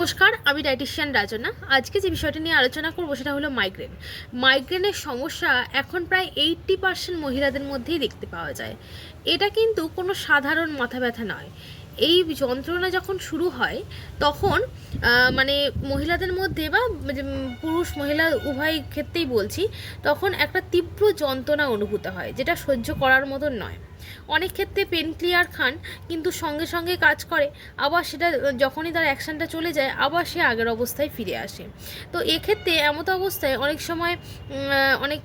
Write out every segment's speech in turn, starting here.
নমস্কার, আমি ডায়েটিশিয়ান রাজনা। আজকে যে বিষয়টা নিয়ে আলোচনা করব সেটা হলো মাইগ্রেন। মাইগ্রেনের সমস্যা এখন প্রায় 80% মহিলাদের মধ্যেই দেখতে পাওয়া যায়। এটা কিন্তু কোনো সাধারণ মাথা ব্যথা নয়। এই যন্ত্রণা যখন শুরু হয় তখন মানে মহিলাদের মধ্যে বা পুরুষ মহিলা উভয় ক্ষেত্রেই বলছি, তখন একটা তীব্র যন্ত্রণা অনুভূত হয় যেটা সহ্য করার মতন নয়। অনেক ক্ষেত্রে পেন ক্লিয়ার খান, কিন্তু সঙ্গে সঙ্গে কাজ করে, আবার সেটা যখনই তার অ্যাকশানটা চলে যায় আবার সে আগের অবস্থায় ফিরে আসে। তো এক্ষেত্রে এমত অবস্থায় অনেক সময় অনেক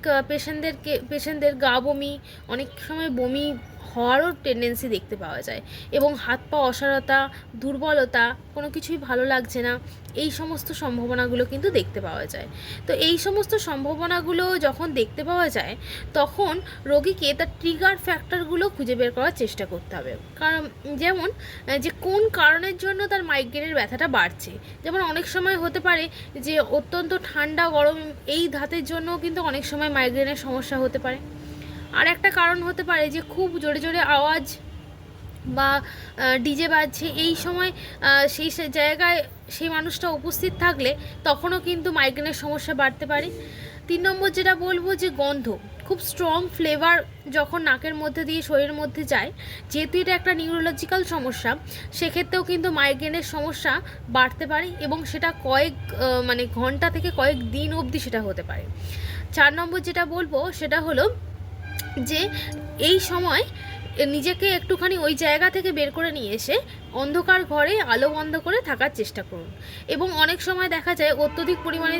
পেশেন্টদের গা বমি, অনেক সময় বমি হওয়ারও টেন্ডেন্সি দেখতে পাওয়া যায়, এবং হাত পা অসাড়তা, দুর্বলতা, কোনো কিছুই ভালো লাগছে না, এই সমস্ত সম্ভাবনাগুলো কিন্তু দেখতে পাওয়া যায়। তো এই সমস্ত সম্ভাবনাগুলো যখন দেখতে পাওয়া যায় তখন রোগীকে তার ট্রিগার ফ্যাক্টরগুলো খুঁজে বের করার চেষ্টা করতে হবে। কারণ যেমন যে কোন কারণের জন্য তার মাইগ্রেনের ব্যথাটা বাড়ছে। যেমন অনেক সময় হতে পারে যে অত্যন্ত ঠান্ডা গরম এই ধাতের জন্য কিন্তু অনেক সময় মাইগ্রেনের সমস্যা হতে পারে। আর একটা কারণ হতে পারে যে খুব জোরে জোরে আওয়াজ বা ডিজে বাজছে, এই সময় সেই জায়গায় সেই মানুষটা উপস্থিত থাকলে তখনও কিন্তু মাইগ্রেনের সমস্যা বাড়তে পারে। 3 নম্বর যেটা বলবো, যে গন্ধ, খুব স্ট্রং ফ্লেভার যখন নাকের মধ্যে দিয়ে শরীরের মধ্যে যায়, যেহেতু এটা একটা নিউরোলজিক্যাল সমস্যা, সেক্ষেত্রেও কিন্তু মাইগ্রেনের সমস্যা বাড়তে পারে, এবং সেটা কয়েক ঘন্টা থেকে কয়েক দিন অবধি সেটা হতে পারে। 4 নম্বর যেটা বলবো সেটা হলো যে এই সময় নিজেকে একটুখানি ওই জায়গা থেকে বের করে নিয়ে এসে অন্ধকার ঘরে আলো বন্ধ করে থাকার চেষ্টা করুন। এবং অনেক সময় দেখা যায় অত্যধিক পরিমাণে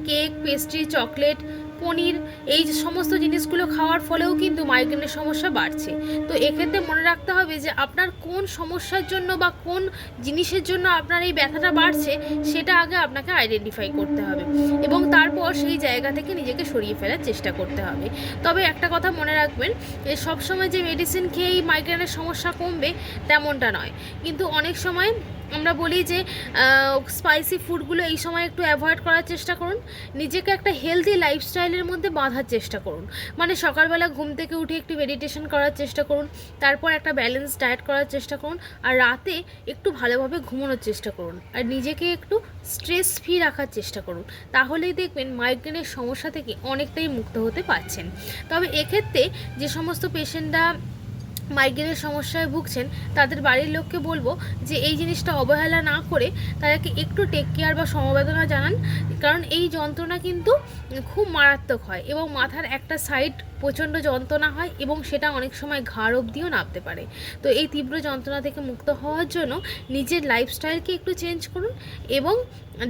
কেক, পেস্ট্রি, চকলেট, পনির, এই সমস্ত জিনিসগুলো খাওয়ার ফলেও কিন্তু মাইগ্রেনের সমস্যা বাড়ছে। তো এক্ষেত্রে মনে রাখতে হবে যে আপনার কোন সমস্যার জন্য বা কোন জিনিসের জন্য আপনার এই ব্যথাটা বাড়ছে সেটা আগে আপনাকে আইডেন্টিফাই করতে হবে, এবং তারপর সেই জায়গা থেকে নিজেকে সরিয়ে ফেলার চেষ্টা করতে হবে। তবে একটা কথা মনে রাখবেন, যে সবসময় যে মেডিসিন খেয়েই মাইগ্রেনের সমস্যা কমবে তেমনটা নয়। কিন্তু অনেক সময় আমরা বলি যে স্পাইসি ফুডগুলো এই সময় একটু অ্যাভয়েড করার চেষ্টা করুন। নিজেকে একটা হেলদি লাইফস্টাইলের মধ্যে বাঁধার চেষ্টা করুন। মানে সকালবেলা ঘুম থেকে উঠে একটু মেডিটেশন করার চেষ্টা করুন, তারপর একটা ব্যালেন্স ডায়েট করার চেষ্টা করুন, আর রাতে একটু ভালোভাবে ঘুমানোর চেষ্টা করুন, আর নিজেকে একটু স্ট্রেস ফ্রি রাখার চেষ্টা করুন। তাহলেই দেখবেন মাইগ্রেনের সমস্যা থেকে অনেকটাই মুক্ত হতে পারছেন। তবে এক্ষেত্রে যে সমস্ত পেশেন্টরা মাইগ্রেনের সমস্যায় ভুগছেন তাদের বাড়ির লোককে বলবো যে এই জিনিসটা অবহেলা না করে তাদেরকে একটু টেক কেয়ার বা সমবেদনা জানান। কারণ এই যন্ত্রণা কিন্তু খুব মারাত্মক হয়, এবং মাথার একটা সাইড প্রচণ্ড যন্ত্রণা হয়, এবং সেটা অনেক সময় ঘাড় অবধিও নামতে পারে। তো এই তীব্র যন্ত্রণা থেকে মুক্ত হওয়ার জন্য নিজের লাইফস্টাইলকে একটু চেঞ্জ করুন, এবং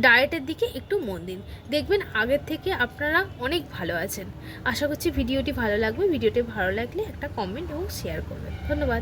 ডায়েটের দিকে একটু মন দিন। দেখবেন আগের থেকে আপনারা অনেক ভালো আছেন। আশা করছি ভিডিওটি ভালো লাগবে। ভিডিওটি ভালো লাগলে একটা কমেন্ট এবং শেয়ার করবেন। ধন্যবাদ।